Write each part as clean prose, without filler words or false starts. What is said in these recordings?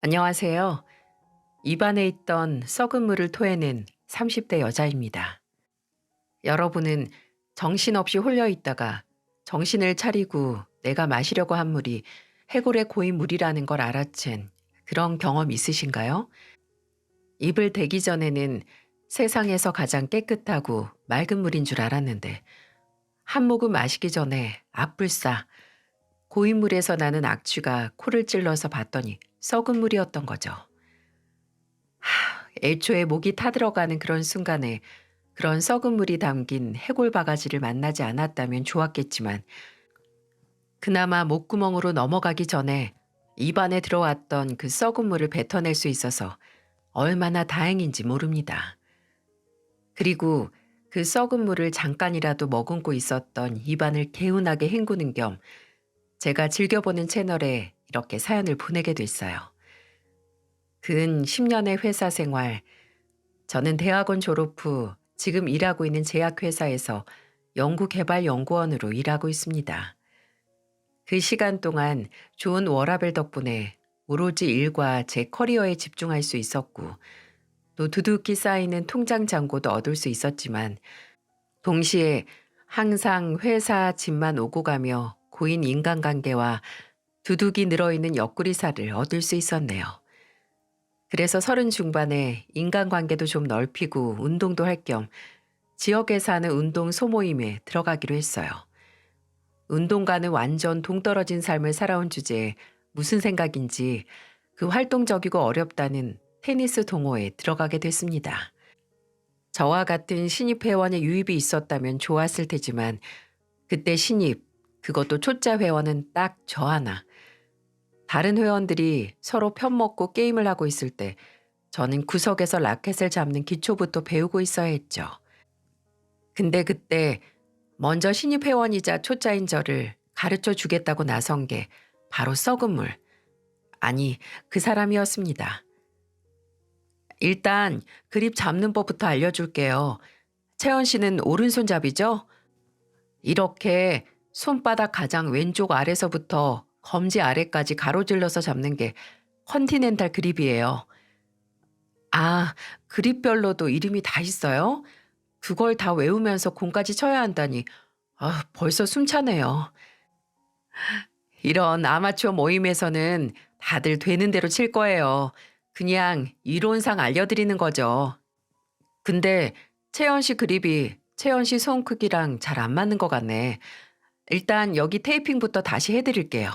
안녕하세요. 입안에 있던 썩은 물을 토해낸 30대 여자입니다. 여러분은 정신없이 홀려 있다가 정신을 차리고 내가 마시려고 한 물이 해골에 고인 물이라는 걸 알아챈 그런 경험 있으신가요? 입을 대기 전에는 세상에서 가장 깨끗하고 맑은 물인 줄 알았는데 한 모금 마시기 전에 악불싸 고인 물에서 나는 악취가 코를 찔러서 봤더니 썩은 물이었던 거죠. 애초에 목이 타들어가는 그런 순간에 그런 썩은 물이 담긴 해골 바가지를 만나지 않았다면 좋았겠지만 그나마 목구멍으로 넘어가기 전에 입안에 들어왔던 그 썩은 물을 뱉어낼 수 있어서 얼마나 다행인지 모릅니다. 그리고 그 썩은 물을 잠깐이라도 머금고 있었던 입안을 개운하게 헹구는 겸 제가 즐겨보는 채널에 이렇게 사연을 보내게 됐어요. 근 10년의 회사 생활, 저는 대학원 졸업 후 지금 일하고 있는 제약회사에서 연구개발연구원으로 일하고 있습니다. 그 시간 동안 좋은 워라밸 덕분에 오로지 일과 제 커리어에 집중할 수 있었고 또 두둑히 쌓이는 통장 잔고도 얻을 수 있었지만 동시에 항상 회사 집만 오고 가며 고인 인간관계와 두둑이 늘어있는 옆구리살을 얻을 수 있었네요. 그래서 서른 중반에 인간관계도 좀 넓히고 운동도 할 겸 지역에서 하는 운동 소모임에 들어가기로 했어요. 운동과는 완전 동떨어진 삶을 살아온 주제에 무슨 생각인지 그 활동적이고 어렵다는 테니스 동호회에 들어가게 됐습니다. 저와 같은 신입 회원의 유입이 있었다면 좋았을 테지만 그때 신입, 그것도 초짜 회원은 딱 저 하나. 다른 회원들이 서로 편먹고 게임을 하고 있을 때 저는 구석에서 라켓을 잡는 기초부터 배우고 있어야 했죠. 근데 그때 먼저 신입 회원이자 초짜인 저를 가르쳐 주겠다고 나선 게 바로 썩은 물. 아니, 그 사람이었습니다. 일단 그립 잡는 법부터 알려줄게요. 채연 씨는 오른손잡이죠? 이렇게 손바닥 가장 왼쪽 아래서부터 검지 아래까지 가로질러서 잡는 게 컨티넨탈 그립이에요. 아, 그립별로도 이름이 다 있어요? 그걸 다 외우면서 공까지 쳐야 한다니. 아, 벌써 숨차네요. 이런 아마추어 모임에서는 다들 되는 대로 칠 거예요. 그냥 이론상 알려드리는 거죠. 근데 채연 씨 그립이 채연 씨 손 크기랑 잘 안 맞는 것 같네. 일단 여기 테이핑부터 다시 해드릴게요.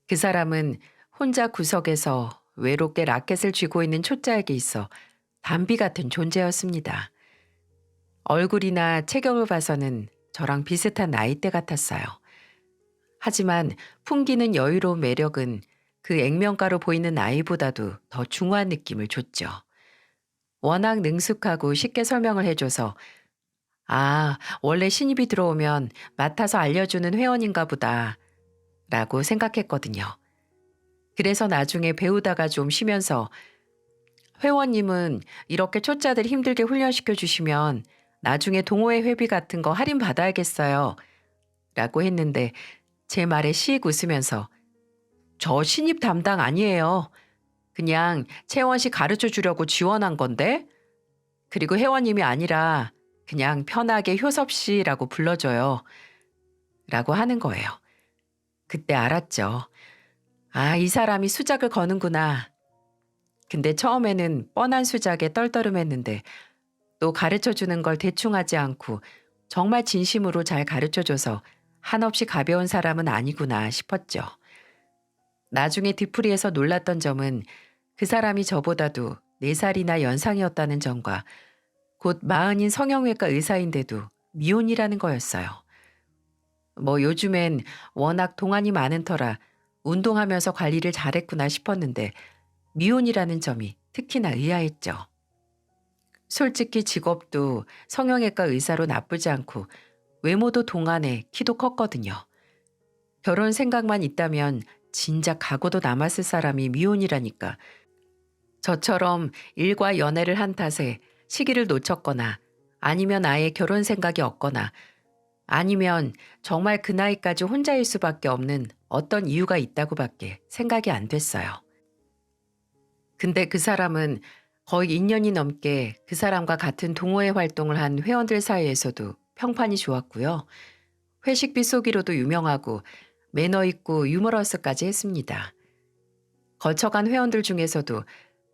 그 사람은 혼자 구석에서 외롭게 라켓을 쥐고 있는 초짜에게 있어 담비 같은 존재였습니다. 얼굴이나 체격을 봐서는 저랑 비슷한 나이대 같았어요. 하지만 풍기는 여유로운 매력은 그 액면가로 보이는 나이보다도 더 중후한 느낌을 줬죠. 워낙 능숙하고 쉽게 설명을 해줘서 아, 원래 신입이 들어오면 맡아서 알려주는 회원인가 보다 라고 생각했거든요. 그래서 나중에 배우다가 좀 쉬면서 회원님은 이렇게 초짜들 힘들게 훈련시켜 주시면 나중에 동호회 회비 같은 거 할인 받아야겠어요. 라고 했는데 제 말에 씩 웃으면서 저 신입 담당 아니에요. 그냥 채원 씨 가르쳐 주려고 지원한 건데 그리고 회원님이 아니라 그냥 편하게 효섭 씨라고 불러줘요. 라고 하는 거예요. 그때 알았죠. 아, 이 사람이 수작을 거는구나. 근데 처음에는 뻔한 수작에 떨떠름했는데 또 가르쳐 주는 걸 대충 하지 않고 정말 진심으로 잘 가르쳐 줘서 한없이 가벼운 사람은 아니구나 싶었죠. 나중에 뒤풀이에서 놀랐던 점은 그 사람이 저보다도 4살이나 연상이었다는 점과 곧 마흔인 성형외과 의사인데도 미혼이라는 거였어요. 뭐 요즘엔 워낙 동안이 많은 터라 운동하면서 관리를 잘했구나 싶었는데 미혼이라는 점이 특히나 의아했죠. 솔직히 직업도 성형외과 의사로 나쁘지 않고 외모도 동안에 키도 컸거든요. 결혼 생각만 있다면 진작 각오도 남았을 사람이 미혼이라니까 저처럼 일과 연애를 한 탓에 시기를 놓쳤거나 아니면 아예 결혼 생각이 없거나 아니면 정말 그 나이까지 혼자일 수밖에 없는 어떤 이유가 있다고밖에 생각이 안 됐어요. 근데 그 사람은 거의 2년이 넘게 그 사람과 같은 동호회 활동을 한 회원들 사이에서도 평판이 좋았고요. 회식비 쏘기로도 유명하고 매너 있고 유머러스까지 했습니다. 거쳐간 회원들 중에서도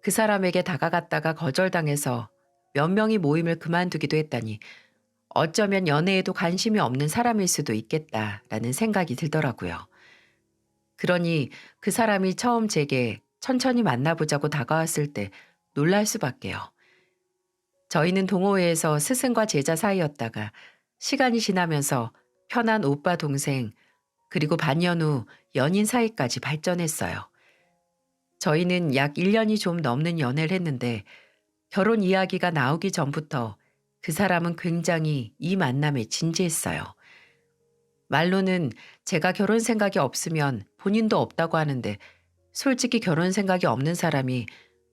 그 사람에게 다가갔다가 거절당해서 몇 명이 모임을 그만두기도 했다니 어쩌면 연애에도 관심이 없는 사람일 수도 있겠다라는 생각이 들더라고요. 그러니 그 사람이 처음 제게 천천히 만나보자고 다가왔을 때 놀랄 수밖에요. 저희는 동호회에서 스승과 제자 사이였다가 시간이 지나면서 편한 오빠 동생 그리고 반년 후 연인 사이까지 발전했어요. 저희는 약 1년이 좀 넘는 연애를 했는데 결혼 이야기가 나오기 전부터 그 사람은 굉장히 이 만남에 진지했어요. 말로는 제가 결혼 생각이 없으면 본인도 없다고 하는데 솔직히 결혼 생각이 없는 사람이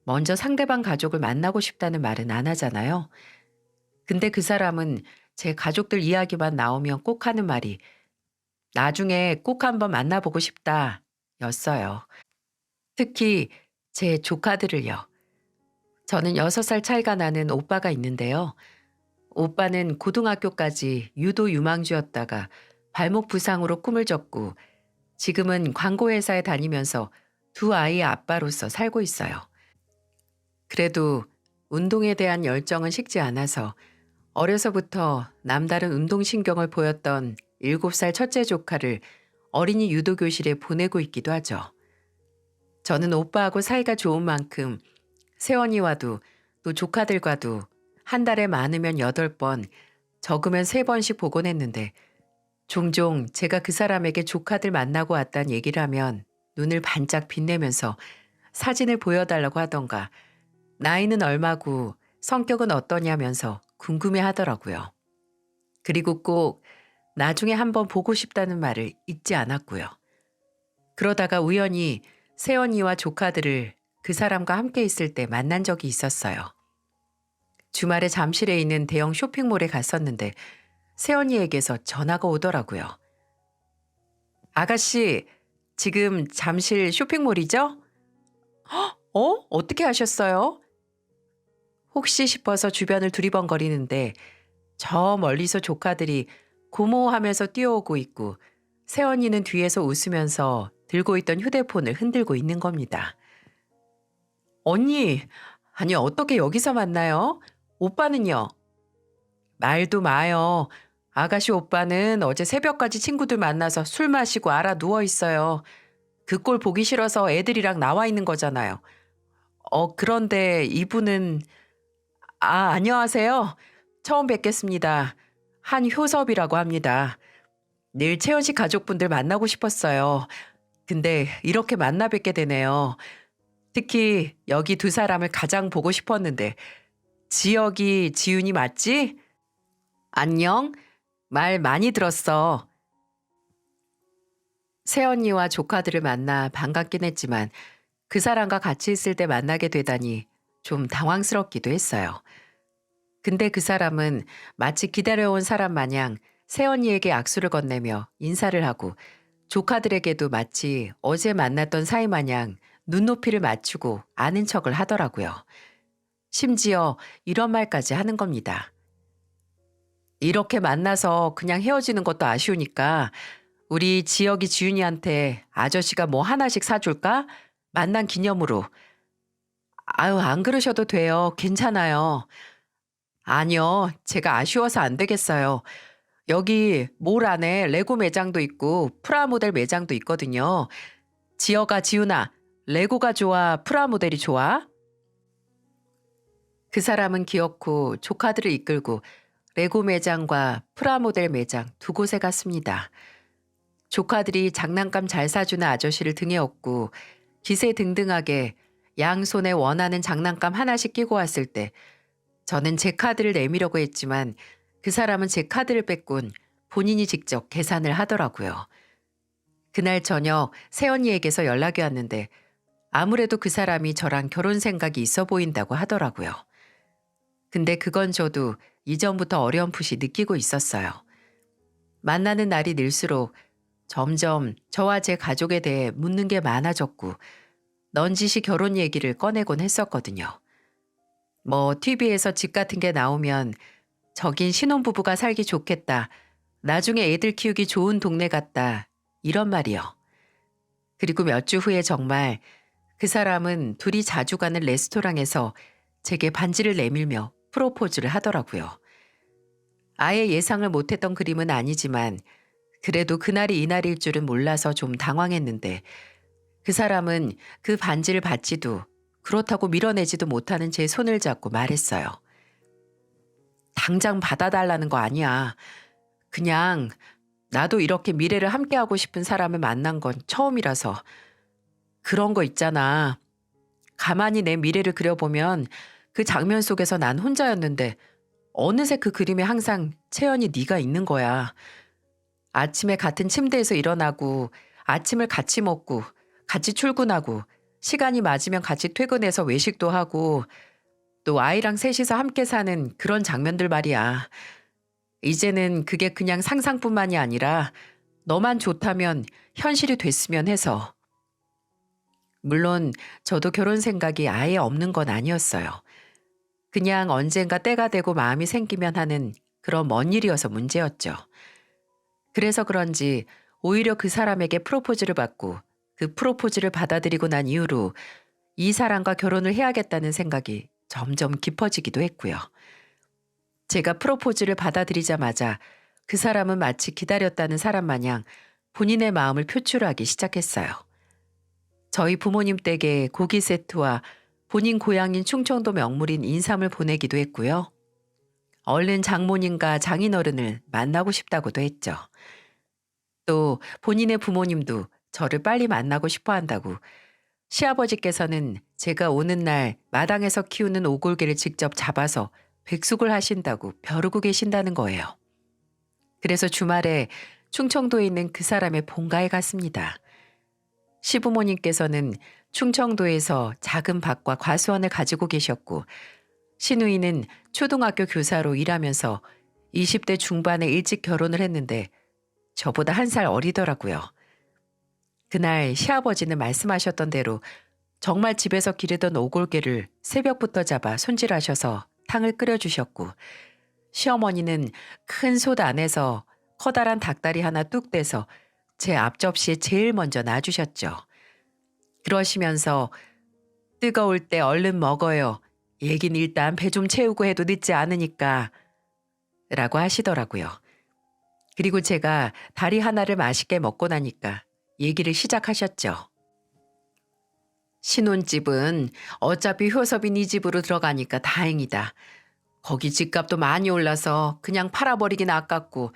먼저 상대방 가족을 만나고 싶다는 말은 안 하잖아요. 근데 그 사람은 제 가족들 이야기만 나오면 꼭 하는 말이 나중에 꼭 한번 만나보고 싶다 였어요. 특히 제 조카들을요. 저는 6살 차이가 나는 오빠가 있는데요. 오빠는 고등학교까지 유도 유망주였다가 발목 부상으로 꿈을 접고 지금은 광고회사에 다니면서 두 아이의 아빠로서 살고 있어요. 그래도 운동에 대한 열정은 식지 않아서 어려서부터 남다른 운동신경을 보였던 7살 첫째 조카를 어린이 유도교실에 보내고 있기도 하죠. 저는 오빠하고 사이가 좋은 만큼 세원이와도 또 조카들과도 한 달에 많으면 8번, 적으면 3번씩 보곤 했는데 종종 제가 그 사람에게 조카들 만나고 왔다는 얘기를 하면 눈을 반짝 빛내면서 사진을 보여달라고 하던가 나이는 얼마고 성격은 어떠냐면서 궁금해 하더라고요. 그리고 꼭 나중에 한번 보고 싶다는 말을 잊지 않았고요. 그러다가 우연히 세연이와 조카들을 그 사람과 함께 있을 때 만난 적이 있었어요. 주말에 잠실에 있는 대형 쇼핑몰에 갔었는데 세연이에게서 전화가 오더라고요. 아가씨, 지금 잠실 쇼핑몰이죠? 어떻게 하셨어요? 혹시 싶어서 주변을 두리번거리는데 저 멀리서 조카들이 고모하면서 뛰어오고 있고 세연이는 뒤에서 웃으면서 들고 있던 휴대폰을 흔들고 있는 겁니다. 언니, 아니 어떻게 여기서 만나요? 오빠는요? 말도 마요. 아가씨 오빠는 어제 새벽까지 친구들 만나서 술 마시고 알아 누워 있어요. 그 꼴 보기 싫어서 애들이랑 나와 있는 거잖아요. 그런데 이분은 안녕하세요. 처음 뵙겠습니다. 한효섭이라고 합니다. 늘 채연 씨 가족분들 만나고 싶었어요. 근데 이렇게 만나 뵙게 되네요. 특히 여기 두 사람을 가장 보고 싶었는데 지혁이 지윤이 맞지? 안녕. 말 많이 들었어. 새언니와 조카들을 만나 반갑긴 했지만 그 사람과 같이 있을 때 만나게 되다니 좀 당황스럽기도 했어요. 근데 그 사람은 마치 기다려온 사람 마냥 새언니에게 악수를 건네며 인사를 하고 조카들에게도 마치 어제 만났던 사이 마냥 눈높이를 맞추고 아는 척을 하더라고요. 심지어 이런 말까지 하는 겁니다. 이렇게 만나서 그냥 헤어지는 것도 아쉬우니까 우리 지혁이 지윤이한테 아저씨가 뭐 하나씩 사줄까? 만난 기념으로. 아유, 안 그러셔도 돼요. 괜찮아요. 아니요, 제가 아쉬워서 안 되겠어요. 여기 몰 안에 레고 매장도 있고 프라모델 매장도 있거든요. 지혁아, 지윤아, 레고가 좋아, 프라모델이 좋아? 그 사람은 기어코 조카들을 이끌고 레고 매장과 프라모델 매장 두 곳에 갔습니다. 조카들이 장난감 잘 사주는 아저씨를 등에 업고 기세등등하게 양손에 원하는 장난감 하나씩 끼고 왔을 때 저는 제 카드를 내밀려고 했지만 그 사람은 제 카드를 뺏곤 본인이 직접 계산을 하더라고요. 그날 저녁 새언니에게서 연락이 왔는데 아무래도 그 사람이 저랑 결혼 생각이 있어 보인다고 하더라고요. 근데 그건 저도 이전부터 어렴풋이 느끼고 있었어요. 만나는 날이 늘수록 점점 저와 제 가족에 대해 묻는 게 많아졌고 넌지시 결혼 얘기를 꺼내곤 했었거든요. 뭐 TV에서 집 같은 게 나오면 저긴 신혼부부가 살기 좋겠다. 나중에 애들 키우기 좋은 동네 같다. 이런 말이요. 그리고 몇 주 후에 정말 그 사람은 둘이 자주 가는 레스토랑에서 제게 반지를 내밀며 프로포즈를 하더라고요. 아예 예상을 못했던 그림은 아니지만 그래도 그날이 이날일 줄은 몰라서 좀 당황했는데 그 사람은 그 반지를 받지도 그렇다고 밀어내지도 못하는 제 손을 잡고 말했어요. 당장 받아달라는 거 아니야. 그냥 나도 이렇게 미래를 함께하고 싶은 사람을 만난 건 처음이라서 그런 거 있잖아. 가만히 내 미래를 그려보면 그 장면 속에서 난 혼자였는데 어느새 그 그림에 항상 채연이 네가 있는 거야. 아침에 같은 침대에서 일어나고 아침을 같이 먹고 같이 출근하고 시간이 맞으면 같이 퇴근해서 외식도 하고 또 아이랑 셋이서 함께 사는 그런 장면들 말이야. 이제는 그게 그냥 상상뿐만이 아니라 너만 좋다면 현실이 됐으면 해서. 물론 저도 결혼 생각이 아예 없는 건 아니었어요. 그냥 언젠가 때가 되고 마음이 생기면 하는 그런 먼 일이어서 문제였죠. 그래서 그런지 오히려 그 사람에게 프로포즈를 받고 그 프로포즈를 받아들이고 난 이후로 이 사람과 결혼을 해야겠다는 생각이 점점 깊어지기도 했고요. 제가 프로포즈를 받아들이자마자 그 사람은 마치 기다렸다는 사람 마냥 본인의 마음을 표출하기 시작했어요. 저희 부모님 댁에 고기 세트와 본인 고향인 충청도 명물인 인삼을 보내기도 했고요. 얼른 장모님과 장인어른을 만나고 싶다고도 했죠. 또 본인의 부모님도 저를 빨리 만나고 싶어 한다고 시아버지께서는 제가 오는 날 마당에서 키우는 오골개를 직접 잡아서 백숙을 하신다고 벼르고 계신다는 거예요. 그래서 주말에 충청도에 있는 그 사람의 본가에 갔습니다. 시부모님께서는 충청도에서 작은 밭과 과수원을 가지고 계셨고 시누이는 초등학교 교사로 일하면서 20대 중반에 일찍 결혼을 했는데 저보다 한 살 어리더라고요. 그날 시아버지는 말씀하셨던 대로 정말 집에서 기르던 오골개를 새벽부터 잡아 손질하셔서 탕을 끓여주셨고 시어머니는 큰 솥 안에서 커다란 닭다리 하나 뚝 떼서 제 앞접시에 제일 먼저 놔주셨죠. 그러시면서 뜨거울 때 얼른 먹어요. 얘긴 일단 배 좀 채우고 해도 늦지 않으니까 라고 하시더라고요. 그리고 제가 다리 하나를 맛있게 먹고 나니까 얘기를 시작하셨죠. 신혼집은 어차피 효섭이 네 집으로 들어가니까 다행이다. 거기 집값도 많이 올라서 그냥 팔아버리긴 아깝고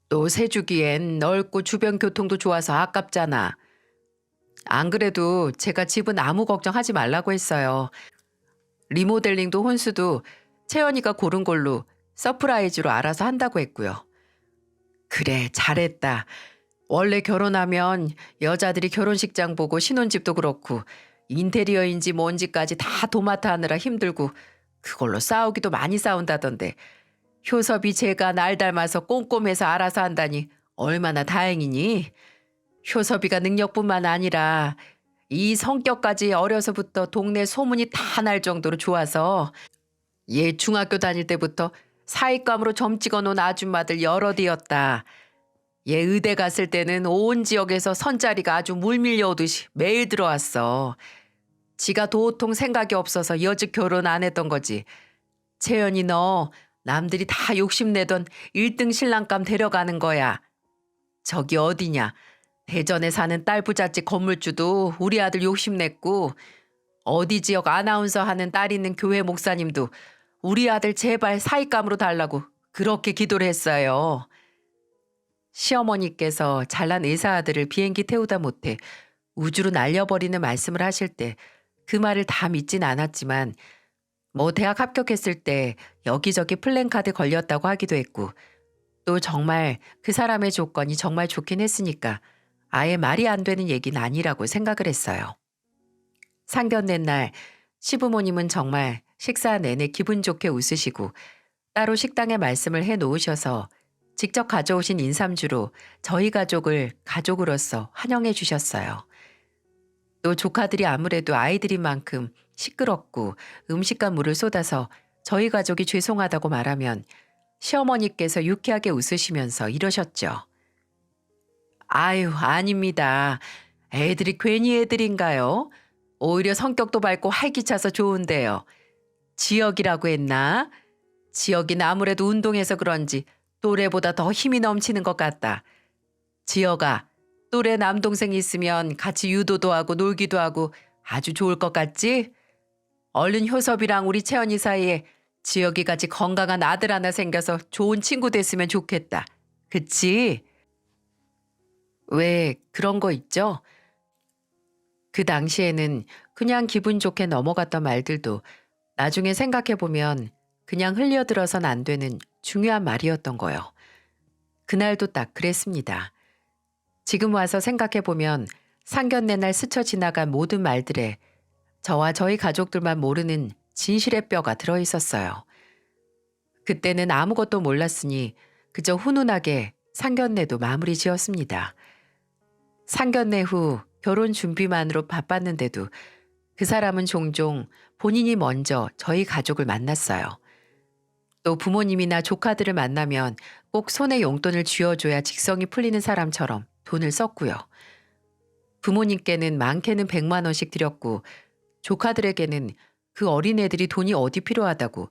또 새 주기엔 넓고 주변 교통도 좋아서 아깝잖아. 안 그래도 제가 집은 아무 걱정하지 말라고 했어요. 리모델링도 혼수도 채연이가 고른 걸로 서프라이즈로 알아서 한다고 했고요. 그래, 잘했다. 원래 결혼하면 여자들이 결혼식장 보고 신혼집도 그렇고 인테리어인지 뭔지까지 다 도맡아 하느라 힘들고 그걸로 싸우기도 많이 싸운다던데 효섭이 제가 날 닮아서 꼼꼼해서 알아서 한다니 얼마나 다행이니? 효섭이가 능력뿐만 아니라 이 성격까지 어려서부터 동네 소문이 다 날 정도로 좋아서 얘 중학교 다닐 때부터 사익감으로 점 찍어놓은 아줌마들 여럿이었다. 얘 의대 갔을 때는 온 지역에서 선자리가 아주 물 밀려오듯이 매일 들어왔어. 지가 도통 생각이 없어서 여직 결혼 안 했던 거지. 채연이 너 남들이 다 욕심내던 1등 신랑감 데려가는 거야. 저기 어디냐. 대전에 사는 딸 부잣집 건물주도 우리 아들 욕심냈고 어디 지역 아나운서 하는 딸 있는 교회 목사님도 우리 아들 제발 사익감으로 달라고 그렇게 기도를 했어요. 시어머니께서 잘난 의사 아들을 비행기 태우다 못해 우주로 날려버리는 말씀을 하실 때 그 말을 다 믿진 않았지만 뭐 대학 합격했을 때 여기저기 플랜카드 걸렸다고 하기도 했고 또 정말 그 사람의 조건이 정말 좋긴 했으니까 아예 말이 안 되는 얘기는 아니라고 생각을 했어요. 상견례 날 시부모님은 정말 식사 내내 기분 좋게 웃으시고 따로 식당에 말씀을 해 놓으셔서 직접 가져오신 인삼주로 저희 가족을 가족으로서 환영해 주셨어요. 또 조카들이 아무래도 아이들인 만큼 시끄럽고 음식과 물을 쏟아서 저희 가족이 죄송하다고 말하면 시어머니께서 유쾌하게 웃으시면서 이러셨죠. 아유, 아닙니다. 애들이 괜히 애들인가요? 오히려 성격도 밝고 활기차서 좋은데요. 지역이라고 했나? 지역이는 아무래도 운동해서 그런지 또래보다 더 힘이 넘치는 것 같다. 지역아, 또래 남동생이 있으면 같이 유도도 하고 놀기도 하고 아주 좋을 것 같지? 얼른 효섭이랑 우리 채연이 사이에 지역이 같이 건강한 아들 하나 생겨서 좋은 친구 됐으면 좋겠다. 그치? 왜 그런 거 있죠? 그 당시에는 그냥 기분 좋게 넘어갔던 말들도 나중에 생각해보면 그냥 흘려들어선 안 되는 중요한 말이었던 거요. 그날도 딱 그랬습니다. 지금 와서 생각해보면 상견례 날 스쳐 지나간 모든 말들에 저와 저희 가족들만 모르는 진실의 뼈가 들어있었어요. 그때는 아무것도 몰랐으니 그저 훈훈하게 상견례도 마무리 지었습니다. 상견례 후 결혼 준비만으로 바빴는데도 그 사람은 종종 본인이 먼저 저희 가족을 만났어요. 또 부모님이나 조카들을 만나면 꼭 손에 용돈을 쥐어줘야 직성이 풀리는 사람처럼 돈을 썼고요. 부모님께는 많게는 100만 원씩 드렸고 조카들에게는 그 어린애들이 돈이 어디 필요하다고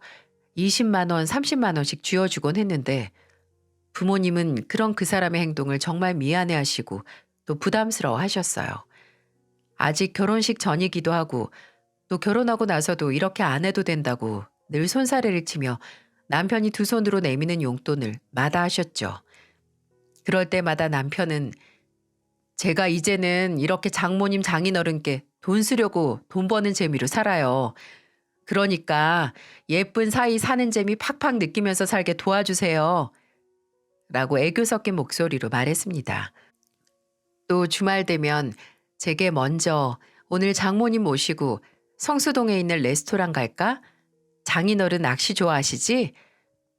20만 원, 30만 원씩 쥐어주곤 했는데 부모님은 그런 그 사람의 행동을 정말 미안해하시고 또 부담스러워 하셨어요. 아직 결혼식 전이기도 하고 또 결혼하고 나서도 이렇게 안 해도 된다고 늘 손사래를 치며 남편이 두 손으로 내미는 용돈을 마다하셨죠. 그럴 때마다 남편은 제가 이제는 이렇게 장모님 장인어른께 돈 쓰려고 돈 버는 재미로 살아요. 그러니까 예쁜 사이 사는 재미 팍팍 느끼면서 살게 도와주세요. 라고 애교 섞인 목소리로 말했습니다. 또 주말 되면 제게 먼저 오늘 장모님 모시고 성수동에 있는 레스토랑 갈까? 장인어른 낚시 좋아하시지?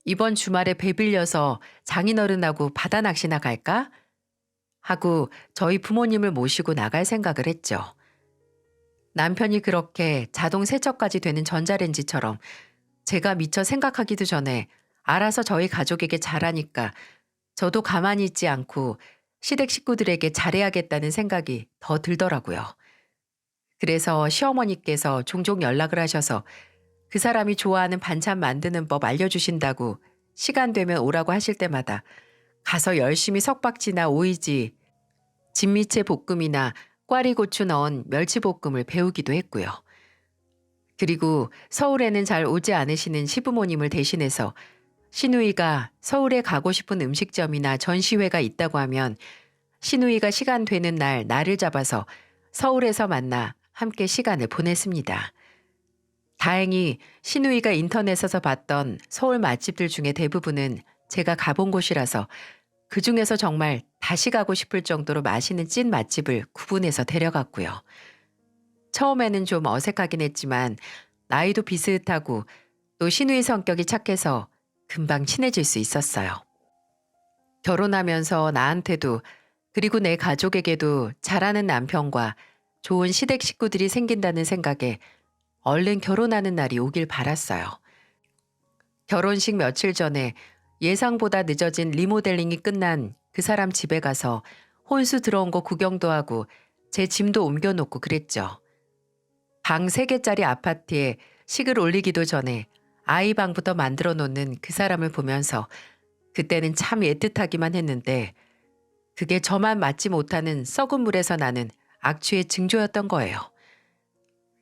이번 주말에 배 빌려서 장인어른하고 바다 낚시나 갈까? 하고 저희 부모님을 모시고 나갈 생각을 했죠. 남편이 그렇게 자동 세척까지 되는 전자레인지처럼 제가 미처 생각하기도 전에 알아서 저희 가족에게 잘하니까 저도 가만히 있지 않고 시댁 식구들에게 잘해야겠다는 생각이 더 들더라고요. 그래서 시어머니께서 종종 연락을 하셔서 그 사람이 좋아하는 반찬 만드는 법 알려주신다고 시간 되면 오라고 하실 때마다 가서 열심히 석박지나 오이지, 진미채 볶음이나 꽈리고추 넣은 멸치볶음을 배우기도 했고요. 그리고 서울에는 잘 오지 않으시는 시부모님을 대신해서 시누이가 서울에 가고 싶은 음식점이나 전시회가 있다고 하면 시누이가 시간 되는 날 나를 잡아서 서울에서 만나 함께 시간을 보냈습니다. 다행히 시누이가 인터넷에서 봤던 서울 맛집들 중에 대부분은 제가 가본 곳이라서 그중에서 정말 다시 가고 싶을 정도로 맛있는 찐 맛집을 구분해서 데려갔고요. 처음에는 좀 어색하긴 했지만 나이도 비슷하고 또 시누이 성격이 착해서 금방 친해질 수 있었어요. 결혼하면서 나한테도 그리고 내 가족에게도 잘하는 남편과 좋은 시댁 식구들이 생긴다는 생각에 얼른 결혼하는 날이 오길 바랐어요. 결혼식 며칠 전에 예상보다 늦어진 리모델링이 끝난 그 사람 집에 가서 혼수 들어온 거 구경도 하고 제 짐도 옮겨놓고 그랬죠. 방 3개짜리 아파트에 식을 올리기도 전에 아이 방부터 만들어 놓는 그 사람을 보면서 그때는 참 애틋하기만 했는데 그게 저만 맞지 못하는 썩은 물에서 나는 악취의 징조였던 거예요.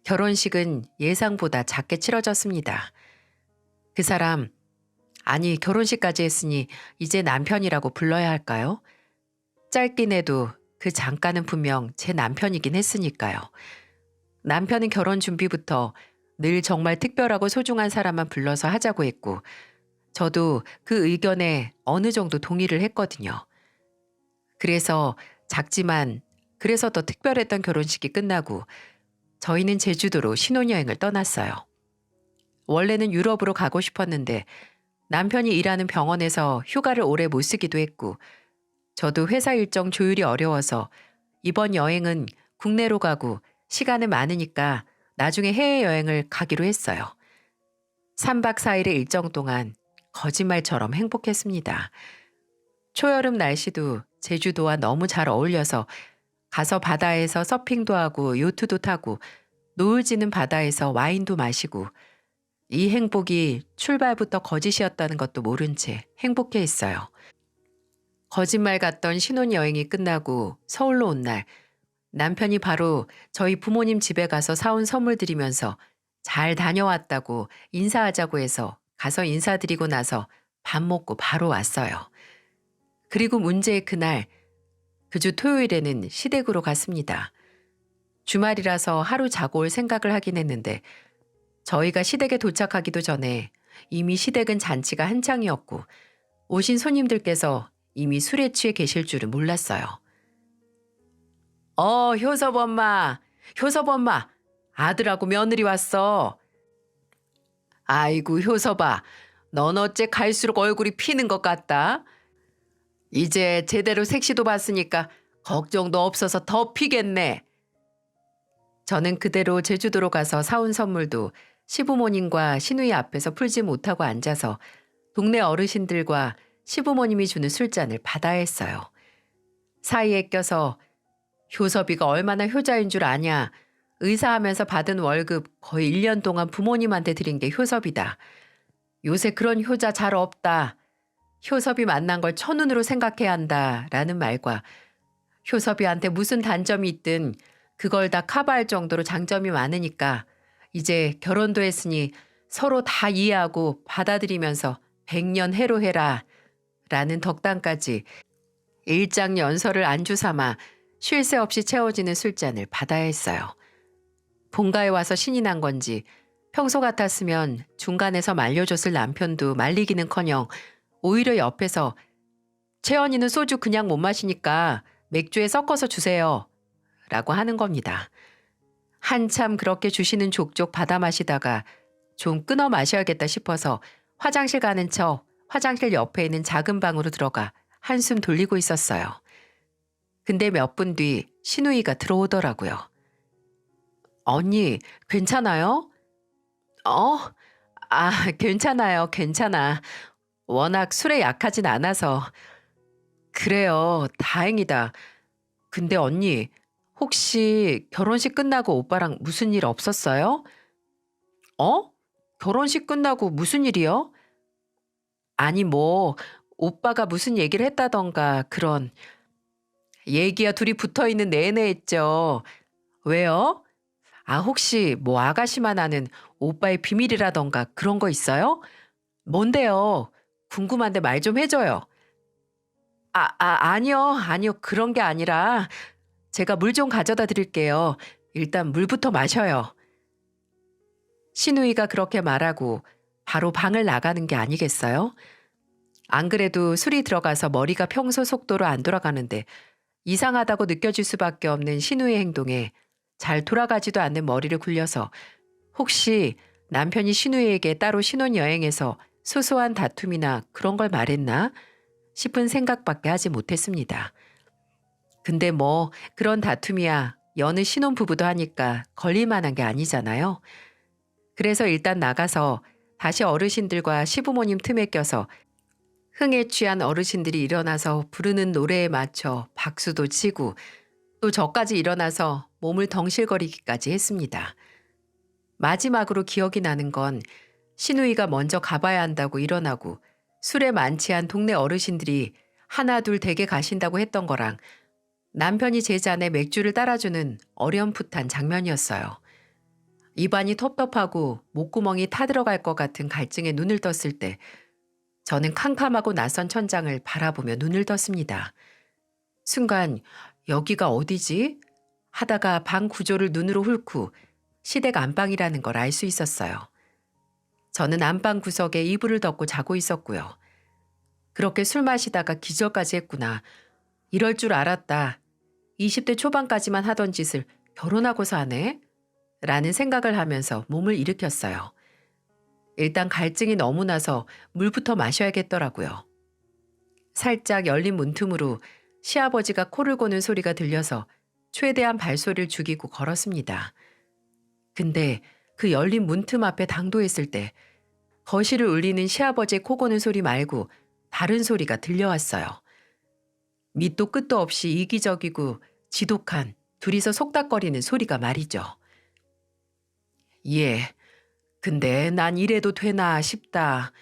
결혼식은 예상보다 작게 치러졌습니다. 그 사람, 아니 결혼식까지 했으니 이제 남편이라고 불러야 할까요? 짧긴 해도 그 잠깐은 분명 제 남편이긴 했으니까요. 남편은 결혼 준비부터 늘 정말 특별하고 소중한 사람만 불러서 하자고 했고 저도 그 의견에 어느 정도 동의를 했거든요. 그래서 작지만 그래서 더 특별했던 결혼식이 끝나고 저희는 제주도로 신혼여행을 떠났어요. 원래는 유럽으로 가고 싶었는데 남편이 일하는 병원에서 휴가를 오래 못 쓰기도 했고 저도 회사 일정 조율이 어려워서 이번 여행은 국내로 가고 시간은 많으니까 나중에 해외여행을 가기로 했어요. 3박 4일의 일정 동안 거짓말처럼 행복했습니다. 초여름 날씨도 제주도와 너무 잘 어울려서 가서 바다에서 서핑도 하고 요트도 타고 노을 지는 바다에서 와인도 마시고 이 행복이 출발부터 거짓이었다는 것도 모른 채 행복해 했어요. 거짓말 같던 신혼여행이 끝나고 서울로 온 날 남편이 바로 저희 부모님 집에 가서 사온 선물 드리면서 잘 다녀왔다고 인사하자고 해서 가서 인사드리고 나서 밥 먹고 바로 왔어요. 그리고 문제의 그날 그 주 토요일에는 시댁으로 갔습니다. 주말이라서 하루 자고 올 생각을 하긴 했는데 저희가 시댁에 도착하기도 전에 이미 시댁은 잔치가 한창이었고 오신 손님들께서 이미 술에 취해 계실 줄은 몰랐어요. 효섭 엄마, 효섭 엄마, 아들하고 며느리 왔어. 아이고 효섭아, 넌 어째 갈수록 얼굴이 피는 것 같다. 이제 제대로 색시도 봤으니까 걱정도 없어서 더 피겠네. 저는 그대로 제주도로 가서 사온 선물도 시부모님과 시누이 앞에서 풀지 못하고 앉아서 동네 어르신들과 시부모님이 주는 술잔을 받아야 했어요. 사이에 껴서 효섭이가 얼마나 효자인 줄 아냐. 의사하면서 받은 월급 거의 1년 동안 부모님한테 드린 게 효섭이다. 요새 그런 효자 잘 없다. 효섭이 만난 걸 천운으로 생각해야 한다. 라는 말과 효섭이한테 무슨 단점이 있든 그걸 다 커버할 정도로 장점이 많으니까 이제 결혼도 했으니 서로 다 이해하고 받아들이면서 100년 해로해라. 라는 덕담까지 일장연설을 안주 삼아 쉴 새 없이 채워지는 술잔을 받아야 했어요. 본가에 와서 신이 난 건지 평소 같았으면 중간에서 말려줬을 남편도 말리기는커녕 오히려 옆에서 채연이는 소주 그냥 못 마시니까 맥주에 섞어서 주세요. 라고 하는 겁니다. 한참 그렇게 주시는 족족 받아 마시다가 좀 끊어 마셔야겠다 싶어서 화장실 가는 척 화장실 옆에 있는 작은 방으로 들어가 한숨 돌리고 있었어요. 근데 몇 분 뒤 시누이가 들어오더라고요. 언니, 괜찮아요? 괜찮아요. 괜찮아. 워낙 술에 약하진 않아서. 그래요. 다행이다. 근데 언니, 혹시 결혼식 끝나고 오빠랑 무슨 일 없었어요? 결혼식 끝나고 무슨 일이요? 아니 오빠가 무슨 얘기를 했다던가 그런. 얘기야 둘이 붙어있는 내내 했죠. 왜요? 혹시 아가씨만 아는 오빠의 비밀이라던가 그런 거 있어요? 뭔데요? 궁금한데 말 좀 해줘요. 아니요. 그런 게 아니라 제가 물 좀 가져다 드릴게요. 일단 물부터 마셔요. 시누이가 그렇게 말하고 바로 방을 나가는 게 아니겠어요? 안 그래도 술이 들어가서 머리가 평소 속도로 안 돌아가는데 이상하다고 느껴질 수밖에 없는 시누이의 행동에 잘 돌아가지도 않는 머리를 굴려서 혹시 남편이 시누이에게 따로 신혼여행에서 소소한 다툼이나 그런 걸 말했나 싶은 생각밖에 하지 못했습니다. 근데 그런 다툼이야 여느 신혼부부도 하니까 걸릴만한 게 아니잖아요. 그래서 일단 나가서 다시 어르신들과 시부모님 틈에 껴서 흥에 취한 어르신들이 일어나서 부르는 노래에 맞춰 박수도 치고 또 저까지 일어나서 몸을 덩실거리기까지 했습니다. 마지막으로 기억이 나는 건 시누이가 먼저 가봐야 한다고 일어나고 술에 만취한 동네 어르신들이 하나 둘 댁에 가신다고 했던 거랑 남편이 제 잔에 맥주를 따라주는 어렴풋한 장면이었어요. 입안이 텁텁하고 목구멍이 타들어갈 것 같은 갈증에 눈을 떴을 때 저는 캄캄하고 낯선 천장을 바라보며 눈을 떴습니다. 순간 여기가 어디지? 하다가 방 구조를 눈으로 훑고 시댁 안방이라는 걸 알 수 있었어요. 저는 안방 구석에 이불을 덮고 자고 있었고요. 그렇게 술 마시다가 기절까지 했구나. 이럴 줄 알았다. 20대 초반까지만 하던 짓을 결혼하고서 하네? 라는 생각을 하면서 몸을 일으켰어요. 일단 갈증이 너무 나서 물부터 마셔야겠더라고요. 살짝 열린 문틈으로 시아버지가 코를 고는 소리가 들려서 최대한 발소리를 죽이고 걸었습니다. 근데 그 열린 문틈 앞에 당도했을 때 거실을 울리는 시아버지의 코 고는 소리 말고 다른 소리가 들려왔어요. 밑도 끝도 없이 이기적이고 지독한 둘이서 속닥거리는 소리가 말이죠. 예, 근데 난 이래도 되나 싶다.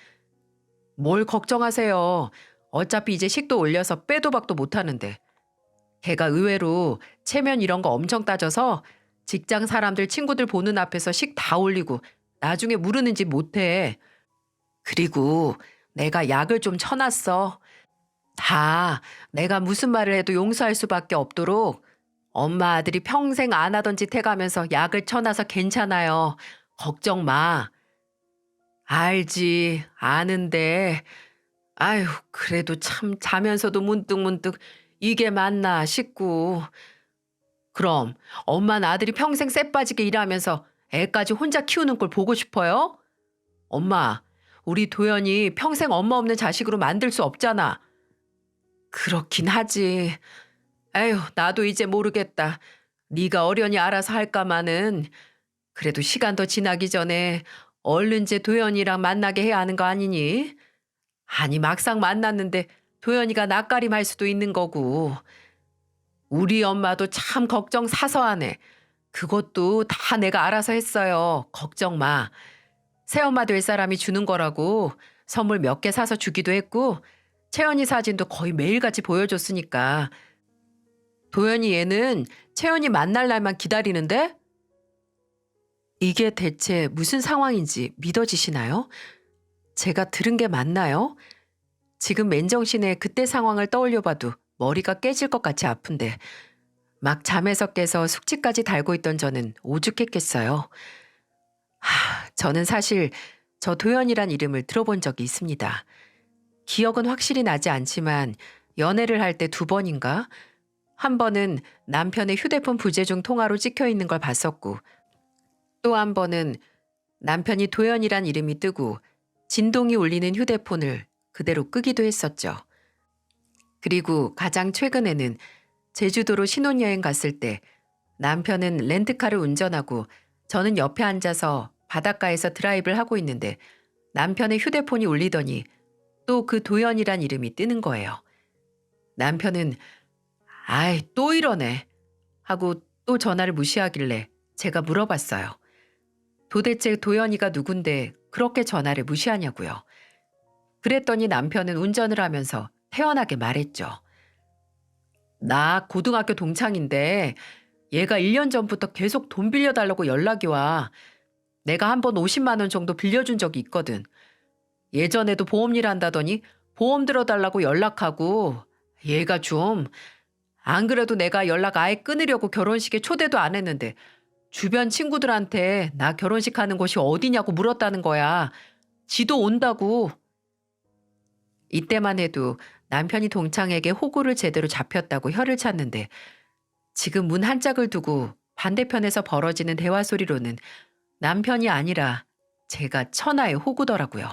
뭘 걱정하세요. 어차피 이제 식도 올려서 빼도 박도 못하는데. 걔가 의외로 체면 이런 거 엄청 따져서 직장 사람들 친구들 보는 앞에서 식 다 올리고 나중에 무르는 짓 못해. 그리고 내가 약을 좀 쳐놨어. 다 내가 무슨 말을 해도 용서할 수밖에 없도록 엄마 아들이 평생 안 하던 짓 해가면서 약을 쳐놔서 괜찮아요. 걱정 마. 알지, 아는데. 아휴, 그래도 참 자면서도 문득문득 이게 맞나 싶고. 그럼 엄마는 아들이 평생 쎄 빠지게 일하면서 애까지 혼자 키우는 걸 보고 싶어요? 엄마, 우리 도연이 평생 엄마 없는 자식으로 만들 수 없잖아. 그렇긴 하지. 에휴, 나도 이제 모르겠다. 네가 어련히 알아서 할까마는. 그래도 시간 더 지나기 전에 얼른 제 도연이랑 만나게 해야 하는 거 아니니? 아니, 막상 만났는데 도연이가 낯가림할 수도 있는 거고. 우리 엄마도 참 걱정 사서하네. 그것도 다 내가 알아서 했어요. 걱정 마. 새엄마 될 사람이 주는 거라고 선물 몇 개 사서 주기도 했고 채연이 사진도 거의 매일같이 보여줬으니까. 도연이 얘는 채연이 만날 날만 기다리는데? 이게 대체 무슨 상황인지 믿어지시나요? 제가 들은 게 맞나요? 지금 맨정신에 그때 상황을 떠올려봐도 머리가 깨질 것 같이 아픈데 막 잠에서 깨서 숙취까지 달고 있던 저는 오죽했겠어요. 저는 사실 저 도연이란 이름을 들어본 적이 있습니다. 기억은 확실히 나지 않지만 연애를 할 때 2번인가? 한 번은 남편의 휴대폰 부재중 통화로 찍혀 있는 걸 봤었고 또 한 번은 남편이 도연이란 이름이 뜨고 진동이 울리는 휴대폰을 그대로 끄기도 했었죠. 그리고 가장 최근에는 제주도로 신혼여행 갔을 때 남편은 렌트카를 운전하고 저는 옆에 앉아서 바닷가에서 드라이브를 하고 있는데 남편의 휴대폰이 울리더니 또 그 도연이란 이름이 뜨는 거예요. 남편은 아이 또 이러네 하고 또 전화를 무시하길래 제가 물어봤어요. 도대체 도연이가 누군데 그렇게 전화를 무시하냐고요. 그랬더니 남편은 운전을 하면서 태연하게 말했죠. 나 고등학교 동창인데 얘가 1년 전부터 계속 돈 빌려달라고 연락이 와. 내가 한 번 50만 원 정도 빌려준 적이 있거든. 예전에도 보험일 한다더니 보험 들어달라고 연락하고 얘가 좀 안 그래도 내가 연락 아예 끊으려고 결혼식에 초대도 안 했는데 주변 친구들한테 나 결혼식 하는 곳이 어디냐고 물었다는 거야. 지도 온다고. 이때만 해도 남편이 동창에게 호구를 제대로 잡혔다고 혀를 찼는데 지금 문 한 짝을 두고 반대편에서 벌어지는 대화 소리로는 남편이 아니라 제가 천하의 호구더라고요.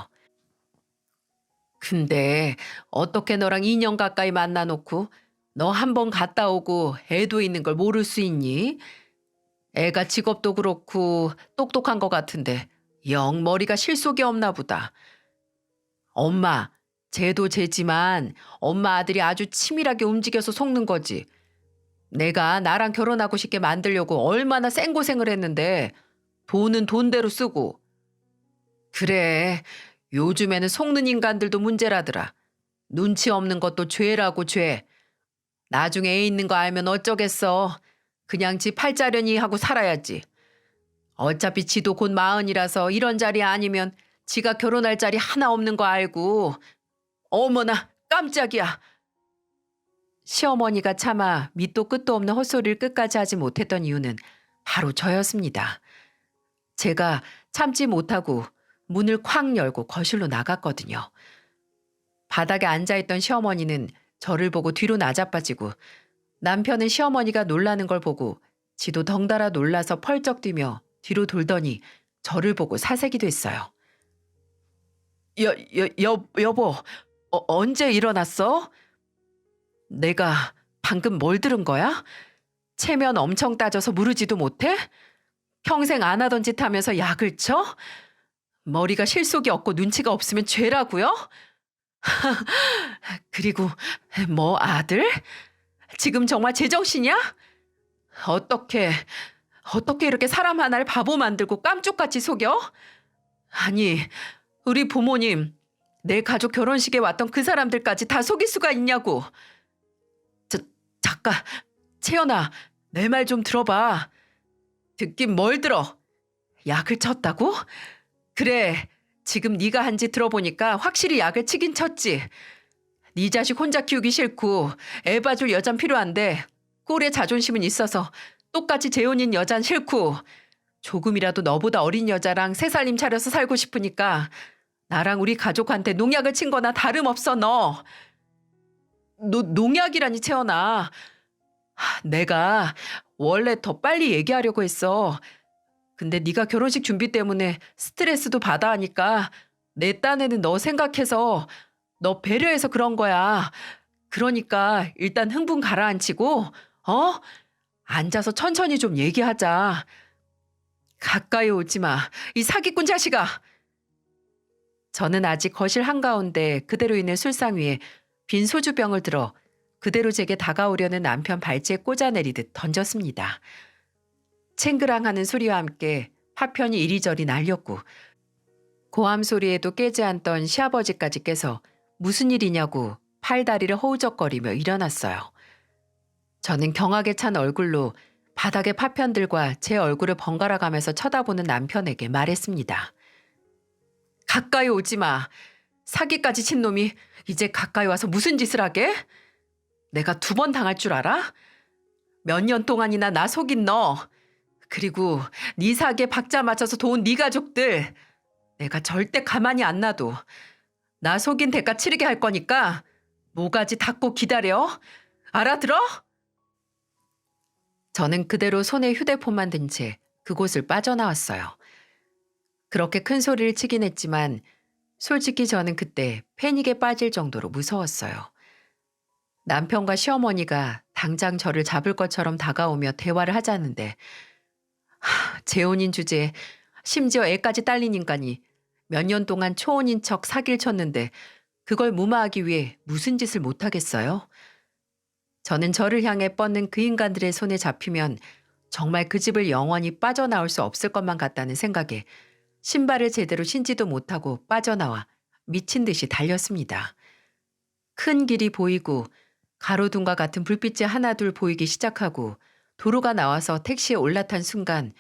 근데 어떻게 너랑 2년 가까이 만나놓고 너 한 번 갔다 오고 애도 있는 걸 모를 수 있니? 애가 직업도 그렇고 똑똑한 것 같은데 영 머리가 실속이 없나 보다. 엄마, 쟤도 쟤지만 엄마 아들이 아주 치밀하게 움직여서 속는 거지. 내가 나랑 결혼하고 싶게 만들려고 얼마나 생고생을 했는데 돈은 돈대로 쓰고. 그래, 요즘에는 속는 인간들도 문제라더라. 눈치 없는 것도 죄라고 죄. 나중에 애 있는 거 알면 어쩌겠어. 그냥 지 팔자려니 하고 살아야지. 어차피 지도 곧 40이라서 이런 자리 아니면 지가 결혼할 자리 하나 없는 거 알고. 어머나 깜짝이야. 시어머니가 차마 밑도 끝도 없는 헛소리를 끝까지 하지 못했던 이유는 바로 저였습니다. 제가 참지 못하고 문을 콱 열고 거실로 나갔거든요. 바닥에 앉아있던 시어머니는 저를 보고 뒤로 나자빠지고 남편은 시어머니가 놀라는 걸 보고 지도 덩달아 놀라서 펄쩍 뛰며 뒤로 돌더니 저를 보고 사색이 됐어요. 여보, 언제 일어났어? 내가 방금 뭘 들은 거야? 체면 엄청 따져서 무르지도 못해? 평생 안 하던 짓 하면서 약을 쳐? 머리가 실속이 없고 눈치가 없으면 죄라고요? 그리고 뭐 아들? 지금 정말 제정신이야? 어떻게 이렇게 사람 하나를 바보 만들고 깜쪽같이 속여? 아니, 우리 부모님, 내 가족 결혼식에 왔던 그 사람들까지 다 속일 수가 있냐고. 저, 잠깐, 채연아, 내 말 좀 들어봐. 듣긴 뭘 들어? 약을 쳤다고? 그래, 지금 네가 한 짓 들어보니까 확실히 약을 치긴 쳤지. 네 자식 혼자 키우기 싫고 애 봐줄 여잔 필요한데 꼴에 자존심은 있어서 똑같이 재혼인 여잔 싫고 조금이라도 너보다 어린 여자랑 새 살림 차려서 살고 싶으니까 나랑 우리 가족한테 농약을 친 거나 다름없어 너. 농약이라니 채연아. 내가 원래 더 빨리 얘기하려고 했어. 근데 네가 결혼식 준비 때문에 스트레스도 받아 하니까 내 딴에는 너 생각해서 너 배려해서 그런 거야. 그러니까 일단 흥분 가라앉히고 앉아서 천천히 좀 얘기하자. 가까이 오지 마. 이 사기꾼 자식아. 저는 아직 거실 한가운데 그대로 있는 술상 위에 빈 소주병을 들어 그대로 제게 다가오려는 남편 발치에 꽂아내리듯 던졌습니다. 챙그랑하는 소리와 함께 파편이 이리저리 날렸고 고함 소리에도 깨지 않던 시아버지까지 깨서 무슨 일이냐고 팔다리를 허우적거리며 일어났어요. 저는 경악에 찬 얼굴로 바닥의 파편들과 제 얼굴을 번갈아 가면서 쳐다보는 남편에게 말했습니다. 가까이 오지 마. 사기까지 친 놈이 이제 가까이 와서 무슨 짓을 하게? 내가 2번 당할 줄 알아? 몇 년 동안이나 나 속인 너. 그리고 네 사기에 박자 맞춰서 도운 네 가족들. 내가 절대 가만히 안 놔둬. 나 속인 대가 치르게 할 거니까 모가지 닫고 기다려. 알아들어? 저는 그대로 손에 휴대폰만 든 채 그곳을 빠져나왔어요. 그렇게 큰 소리를 치긴 했지만 솔직히 저는 그때 패닉에 빠질 정도로 무서웠어요. 남편과 시어머니가 당장 저를 잡을 것처럼 다가오며 대화를 하자는데 재혼인 주제에 심지어 애까지 딸린 인간이 몇 년 동안 초혼인 척 사기를 쳤는데 그걸 무마하기 위해 무슨 짓을 못하겠어요? 저는 저를 향해 뻗는 그 인간들의 손에 잡히면 정말 그 집을 영원히 빠져나올 수 없을 것만 같다는 생각에 신발을 제대로 신지도 못하고 빠져나와 미친 듯이 달렸습니다. 큰 길이 보이고 가로등과 같은 불빛이 하나둘 보이기 시작하고 도로가 나와서 택시에 올라탄 순간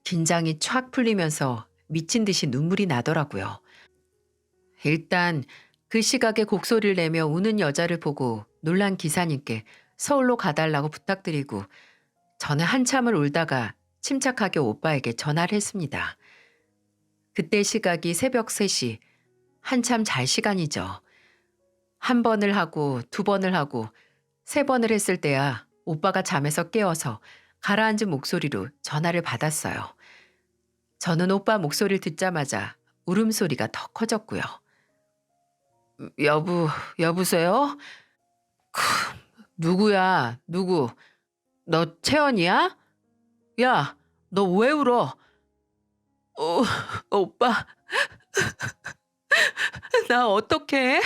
긴장이 촥 풀리면서 미친 듯이 눈물이 나더라고요. 일단 그 시각에 곡소리를 내며 우는 여자를 보고 놀란 기사님께 서울로 가달라고 부탁드리고 저는 한참을 울다가 침착하게 오빠에게 전화를 했습니다. 그때 시각이 새벽 3시, 한참 잘 시간이죠. 1번을 하고 2번을 하고 3번을 했을 때야 오빠가 잠에서 깨어서 가라앉은 목소리로 전화를 받았어요. 저는 오빠 목소리를 듣자마자 울음소리가 더 커졌고요. 여보세요? 누구야, 누구? 너 채연이야? 야, 너 왜 울어? 오빠, 나 어떡해?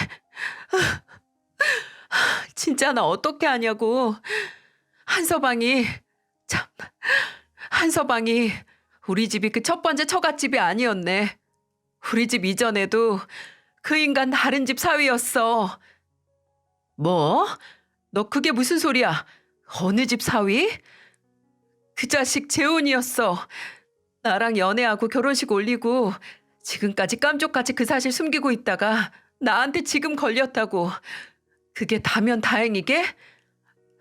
진짜 나 어떻게 하냐고. 한서방이, 참, 한서방이 우리 집이 그 첫 번째 처갓집이 아니었네. 우리 집 이전에도 그 인간 다른 집 사위였어. 뭐? 너 그게 무슨 소리야? 어느 집 사위? 그 자식 재혼이었어. 나랑 연애하고 결혼식 올리고 지금까지 깜쪽같이 그 사실 숨기고 있다가 나한테 지금 걸렸다고. 그게 다면 다행이게?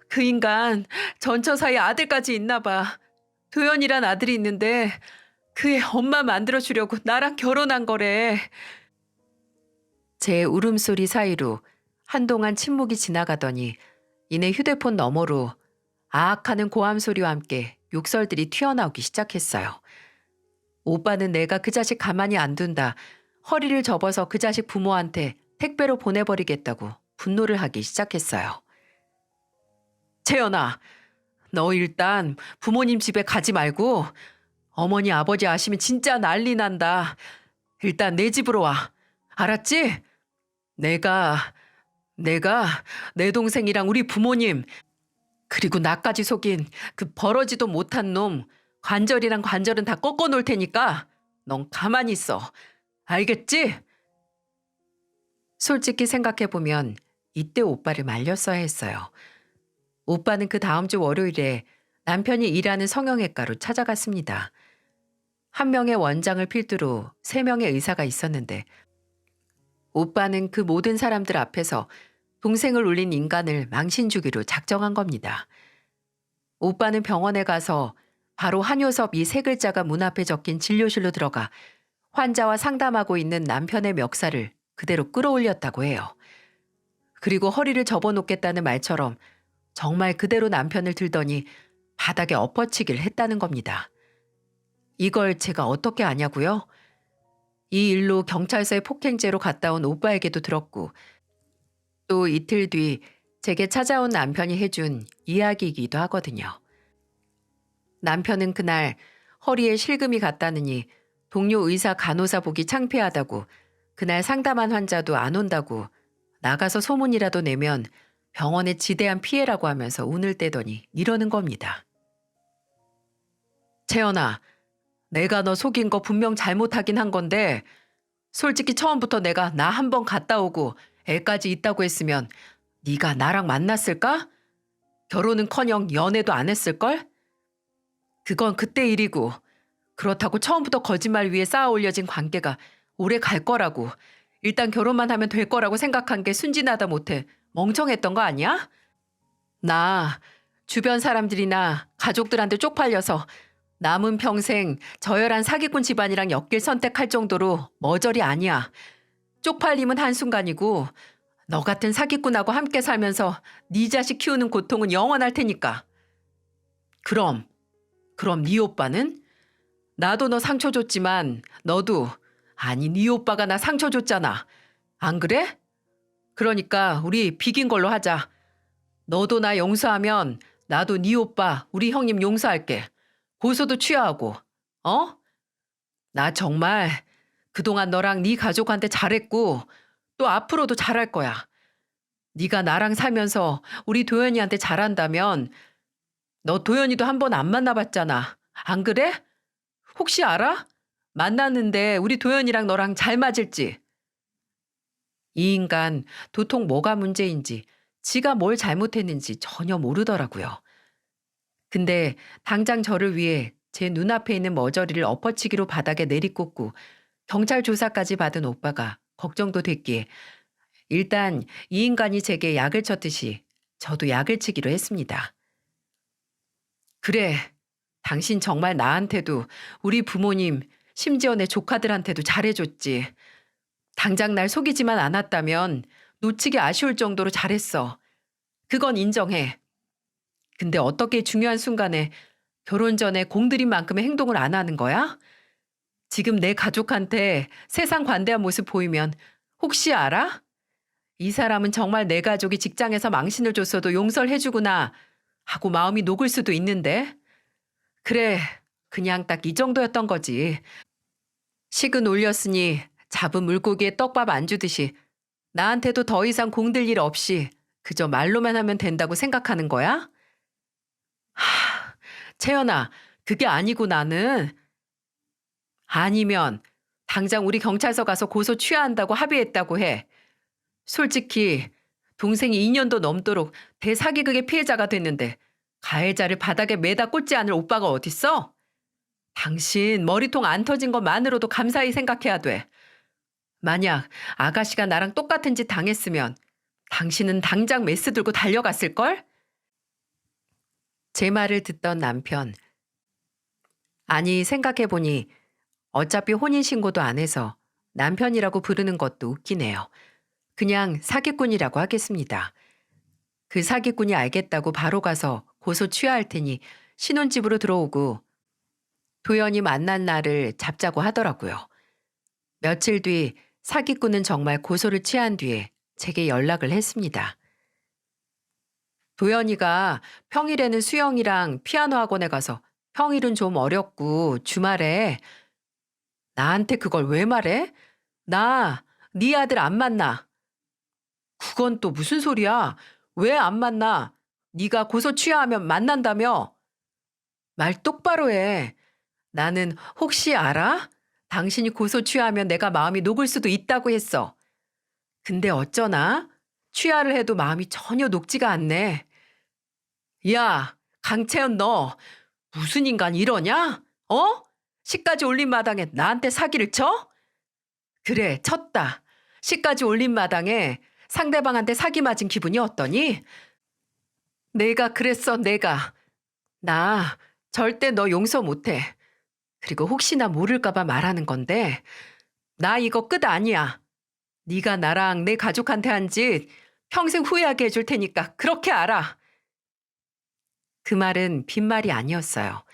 그 인간 전처사에 아들까지 있나 봐. 도연이란 아들이 있는데 그 애 엄마 만들어주려고 나랑 결혼한 거래. 제 울음소리 사이로 한동안 침묵이 지나가더니 이내 휴대폰 너머로 아악하는 고함 소리와 함께 욕설들이 튀어나오기 시작했어요. 오빠는 내가 그 자식 가만히 안 둔다. 허리를 접어서 그 자식 부모한테 택배로 보내버리겠다고 분노를 하기 시작했어요. 채연아, 너 일단 부모님 집에 가지 말고 어머니 아버지 아시면 진짜 난리 난다. 일단 내 집으로 와. 알았지? 내가 내가 내 동생이랑 우리 부모님 그리고 나까지 속인 그 벌어지도 못한 놈 관절이랑 관절은 다 꺾어 놓을 테니까 넌 가만히 있어. 알겠지? 솔직히 생각해보면 이때 오빠를 말렸어야 했어요. 오빠는 그 다음 주 월요일에 남편이 일하는 성형외과로 찾아갔습니다. 한 명의 원장을 필두로 3명의 의사가 있었는데 오빠는 그 모든 사람들 앞에서 동생을 울린 인간을 망신 주기로 작정한 겁니다. 오빠는 병원에 가서 바로 한효섭 이 3글자가 문 앞에 적힌 진료실로 들어가 환자와 상담하고 있는 남편의 멱살을 그대로 끌어올렸다고 해요. 그리고 허리를 접어놓겠다는 말처럼 정말 그대로 남편을 들더니 바닥에 엎어치기를 했다는 겁니다. 이걸 제가 어떻게 아냐고요? 이 일로 경찰서에 폭행죄로 갔다 온 오빠에게도 들었고 또 이틀 뒤 제게 찾아온 남편이 해준 이야기이기도 하거든요. 남편은 그날 허리에 실금이 갔다느니 동료 의사 간호사 보기 창피하다고 그날 상담한 환자도 안 온다고 나가서 소문이라도 내면 병원에 지대한 피해라고 하면서 운을 떼더니 이러는 겁니다. 채연아, 내가 너 속인 거 분명 잘못하긴 한 건데 솔직히 처음부터 내가 나 한 번 갔다 오고 애까지 있다고 했으면 네가 나랑 만났을까? 결혼은커녕 연애도 안 했을걸? 그건 그때 일이고 그렇다고 처음부터 거짓말 위에 쌓아 올려진 관계가 오래 갈 거라고 일단 결혼만 하면 될 거라고 생각한 게 순진하다 못해 멍청했던 거 아니야? 나 주변 사람들이나 가족들한테 쪽팔려서 남은 평생 저열한 사기꾼 집안이랑 엮일 선택할 정도로 머저리 아니야. 쪽팔림은 한순간이고 너 같은 사기꾼하고 함께 살면서 네 자식 키우는 고통은 영원할 테니까. 그럼 네 오빠는? 나도 너 상처 줬지만 너도 아니 네 오빠가 나 상처 줬잖아. 안 그래? 그러니까 우리 비긴 걸로 하자. 너도 나 용서하면 나도 네 오빠 우리 형님 용서할게. 고소도 취하하고. 어? 나 정말 그동안 너랑 네 가족한테 잘했고 또 앞으로도 잘할 거야. 네가 나랑 살면서 우리 도연이한테 잘한다면 너 도연이도 한 번 안 만나봤잖아. 안 그래? 혹시 알아? 만났는데 우리 도연이랑 너랑 잘 맞을지. 이 인간 도통 뭐가 문제인지 지가 뭘 잘못했는지 전혀 모르더라고요. 근데 당장 저를 위해 제 눈앞에 있는 머저리를 엎어치기로 바닥에 내리꽂고 경찰 조사까지 받은 오빠가 걱정도 됐기에 일단 이 인간이 제게 약을 쳤듯이 저도 약을 치기로 했습니다. 그래, 당신 정말 나한테도 우리 부모님 심지어 내 조카들한테도 잘해줬지. 당장 날 속이지만 않았다면 놓치기 아쉬울 정도로 잘했어. 그건 인정해. 근데 어떻게 중요한 순간에 결혼 전에 공들인 만큼의 행동을 안 하는 거야? 지금 내 가족한테 세상 관대한 모습 보이면 혹시 알아? 이 사람은 정말 내 가족이 직장에서 망신을 줬어도 용서를 해주구나 하고 마음이 녹을 수도 있는데. 그래, 그냥 딱 이 정도였던 거지. 식은 올렸으니 잡은 물고기에 떡밥 안 주듯이 나한테도 더 이상 공들 일 없이 그저 말로만 하면 된다고 생각하는 거야? 채연아, 그게 아니고 나는. 아니면 당장 우리 경찰서 가서 고소 취하한다고 합의했다고 해. 솔직히 동생이 2년도 넘도록 대사기극의 피해자가 됐는데 가해자를 바닥에 매다 꽂지 않을 오빠가 어딨어? 당신 머리통 안 터진 것만으로도 감사히 생각해야 돼. 만약 아가씨가 나랑 똑같은 짓 당했으면 당신은 당장 메스 들고 달려갔을걸? 제 말을 듣던 남편. 아니 생각해보니 어차피 혼인신고도 안 해서 남편이라고 부르는 것도 웃기네요. 그냥 사기꾼이라고 하겠습니다. 그 사기꾼이 알겠다고 바로 가서 고소 취하할 테니 신혼집으로 들어오고 도연이 만난 날을 잡자고 하더라고요. 며칠 뒤 사기꾼은 정말 고소를 취한 뒤에 제게 연락을 했습니다. 도연이가 평일에는 수영이랑 피아노 학원에 가서 평일은 좀 어렵고 주말에 나한테 그걸 왜 말해? 나 네 아들 안 만나. 그건 또 무슨 소리야? 왜 안 만나? 네가 고소 취하하면 만난다며? 말 똑바로 해. 나는 혹시 알아? 당신이 고소 취하하면 내가 마음이 녹을 수도 있다고 했어. 근데 어쩌나? 취하를 해도 마음이 전혀 녹지가 않네. 야, 강채연 너 무슨 인간 이러냐? 어? 시까지 올린 마당에 나한테 사기를 쳐? 그래, 쳤다. 시까지 올린 마당에 상대방한테 사기 맞은 기분이 어떠니? 내가 그랬어, 내가. 나 절대 너 용서 못해. 그리고 혹시나 모를까봐 말하는 건데, 나 이거 끝 아니야. 네가 나랑 내 가족한테 한 짓 평생 후회하게 해줄 테니까 그렇게 알아. 그 말은 빈말이 아니었어요.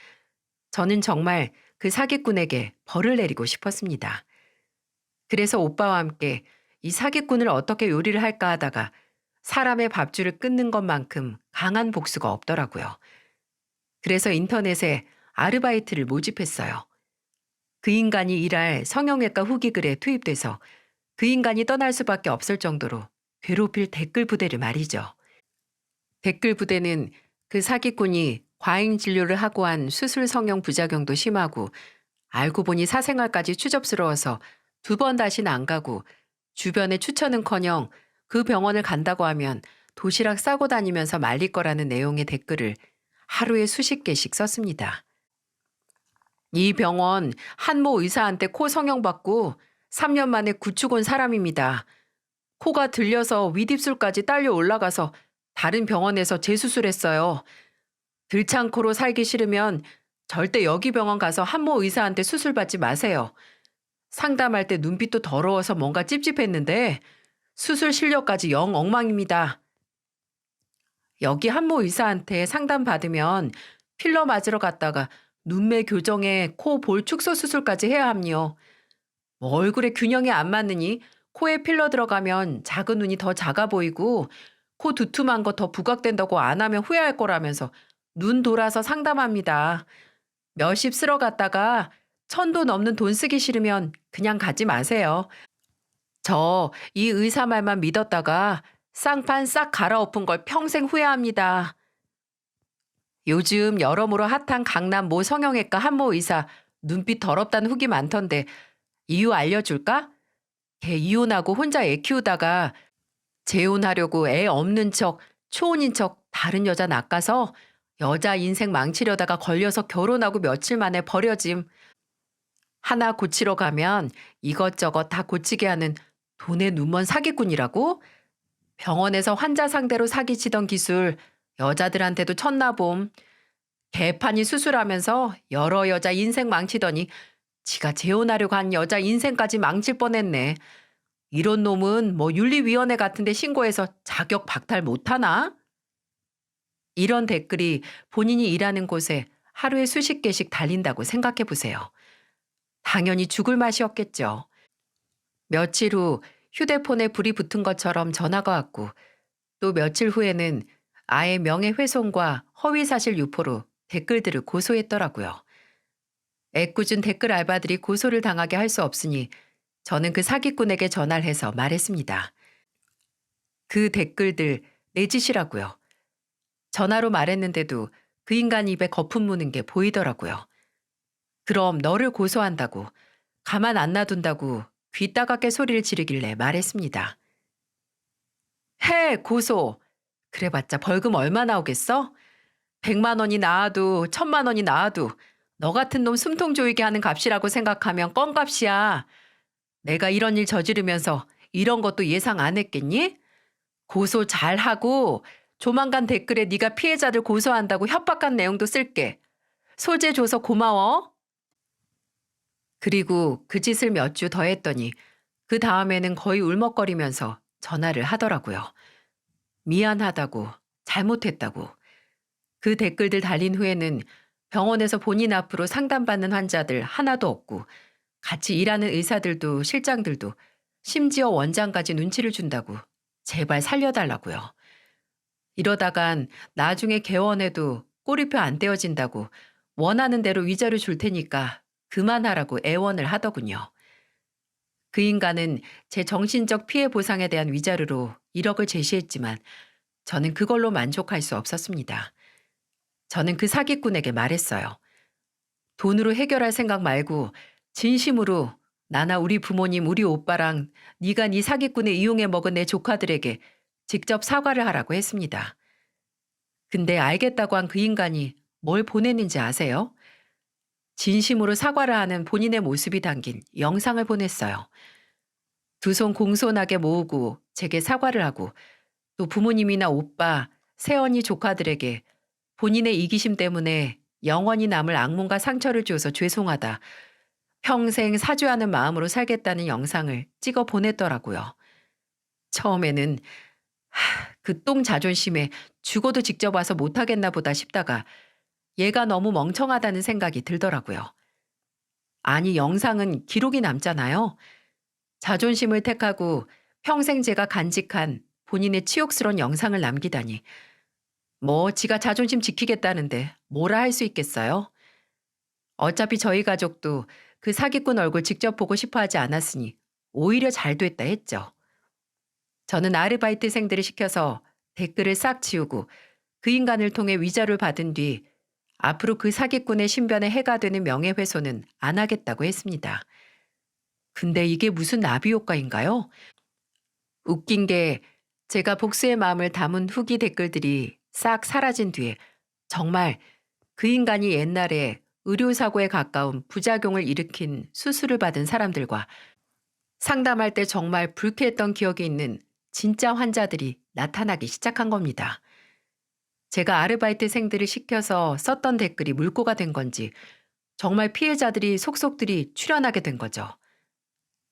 저는 정말 그 사기꾼에게 벌을 내리고 싶었습니다. 그래서 오빠와 함께 이 사기꾼을 어떻게 요리를 할까 하다가 사람의 밥줄을 끊는 것만큼 강한 복수가 없더라고요. 그래서 인터넷에 아르바이트를 모집했어요. 그 인간이 일할 성형외과 후기글에 투입돼서 그 인간이 떠날 수밖에 없을 정도로 괴롭힐 댓글 부대를 말이죠. 댓글 부대는 그 사기꾼이 과잉 진료를 하고 한 수술 성형 부작용도 심하고 알고 보니 사생활까지 추접스러워서 2번 다시는 안 가고 주변에 추천은커녕 그 병원을 간다고 하면 도시락 싸고 다니면서 말릴 거라는 내용의 댓글을 하루에 수십 개씩 썼습니다. 이 병원 한모 의사한테 코 성형받고 3년 만에 구축 온 사람입니다. 코가 들려서 윗입술까지 딸려 올라가서 다른 병원에서 재수술했어요. 들창코로 살기 싫으면 절대 여기 병원 가서 한모 의사한테 수술 받지 마세요. 상담할 때 눈빛도 더러워서 뭔가 찝찝했는데 수술 실력까지 영 엉망입니다. 여기 한모 의사한테 상담 받으면 필러 맞으러 갔다가 눈매 교정에 코 볼 축소 수술까지 해야 함요. 뭐 얼굴에 균형이 안 맞느니 코에 필러 들어가면 작은 눈이 더 작아 보이고 코 두툼한 거 더 부각된다고 안 하면 후회할 거라면서 눈 돌아서 상담합니다. 몇십 쓸어 갔다가 1,000도 넘는 돈 쓰기 싫으면 그냥 가지 마세요. 저 이 의사 말만 믿었다가 쌍판 싹 갈아엎은 걸 평생 후회합니다. 요즘 여러모로 핫한 강남 모 성형외과 한모 의사 눈빛 더럽다는 후기 많던데 이유 알려줄까? 걔 이혼하고 혼자 애 키우다가 재혼하려고 애 없는 척, 초혼인 척 다른 여자 낚아서 여자 인생 망치려다가 걸려서 결혼하고 며칠 만에 버려짐. 하나 고치러 가면 이것저것 다 고치게 하는 돈에 눈먼 사기꾼이라고? 병원에서 환자 상대로 사기치던 기술 여자들한테도 쳤나봄. 개판이 수술하면서 여러 여자 인생 망치더니 지가 재혼하려고 한 여자 인생까지 망칠 뻔했네. 이런 놈은 뭐 윤리위원회 같은 데 신고해서 자격 박탈 못하나? 이런 댓글이 본인이 일하는 곳에 하루에 수십 개씩 달린다고 생각해 보세요. 당연히 죽을 맛이었겠죠. 며칠 후 휴대폰에 불이 붙은 것처럼 전화가 왔고 또 며칠 후에는 아예 명예훼손과 허위사실 유포로 댓글들을 고소했더라고요. 애꿎은 댓글 알바들이 고소를 당하게 할 수 없으니 저는 그 사기꾼에게 전화를 해서 말했습니다. 그 댓글들 내 짓이라고요. 전화로 말했는데도 그 인간 입에 거품 무는 게 보이더라고요. 그럼 너를 고소한다고, 가만 안 놔둔다고 귀 따갑게 소리를 지르길래 말했습니다. 해, 고소. 그래봤자 벌금 얼마 나오겠어? 100만 원이 나와도 1000만 원이 나와도 너 같은 놈 숨통 조이게 하는 값이라고 생각하면 껌값이야. 내가 이런 일 저지르면서 이런 것도 예상 안 했겠니? 고소 잘하고 조만간 댓글에 네가 피해자들 고소한다고 협박한 내용도 쓸게. 소재 줘서 고마워. 그리고 그 짓을 몇 주 더 했더니 그 다음에는 거의 울먹거리면서 전화를 하더라고요. 미안하다고, 잘못했다고. 그 댓글들 달린 후에는 병원에서 본인 앞으로 상담받는 환자들 하나도 없고 같이 일하는 의사들도 실장들도 심지어 원장까지 눈치를 준다고 제발 살려달라고요. 이러다간 나중에 개원해도 꼬리표 안 떼어진다고 원하는 대로 위자료 줄 테니까 그만하라고 애원을 하더군요. 그 인간은 제 정신적 피해 보상에 대한 위자료로 1억을 제시했지만 저는 그걸로 만족할 수 없었습니다. 저는 그 사기꾼에게 말했어요. 돈으로 해결할 생각 말고 진심으로 나나 우리 부모님, 우리 오빠랑 네가 네 사기꾼에 이용해 먹은 내 조카들에게 직접 사과를 하라고 했습니다. 근데 알겠다고 한 그 인간이 뭘 보냈는지 아세요? 진심으로 사과를 하는 본인의 모습이 담긴 영상을 보냈어요. 두 손 공손하게 모으고 제게 사과를 하고 또 부모님이나 오빠, 새언니 조카들에게 본인의 이기심 때문에 영원히 남을 악몽과 상처를 줘서 죄송하다. 평생 사죄하는 마음으로 살겠다는 영상을 찍어 보냈더라고요. 처음에는 그 똥 자존심에 죽어도 직접 와서 못하겠나 보다 싶다가 얘가 너무 멍청하다는 생각이 들더라고요. 아니, 영상은 기록이 남잖아요. 자존심을 택하고 평생 제가 간직한 본인의 치욕스러운 영상을 남기다니. 뭐 지가 자존심 지키겠다는데 뭐라 할 수 있겠어요? 어차피 저희 가족도 그 사기꾼 얼굴 직접 보고 싶어 하지 않았으니 오히려 잘 됐다 했죠. 저는 아르바이트생들을 시켜서 댓글을 싹 지우고 그 인간을 통해 위자료를 받은 뒤 앞으로 그 사기꾼의 신변에 해가 되는 명예훼손은 안 하겠다고 했습니다. 근데 이게 무슨 나비 효과인가요? 웃긴 게 제가 복수의 마음을 담은 후기 댓글들이 싹 사라진 뒤에 정말 그 인간이 옛날에 의료사고에 가까운 부작용을 일으킨 수술을 받은 사람들과 상담할 때 정말 불쾌했던 기억이 있는 진짜 환자들이 나타나기 시작한 겁니다. 제가 아르바이트생들을 시켜서 썼던 댓글이 물꼬가 된 건지 정말 피해자들이 속속들이 출연하게 된 거죠.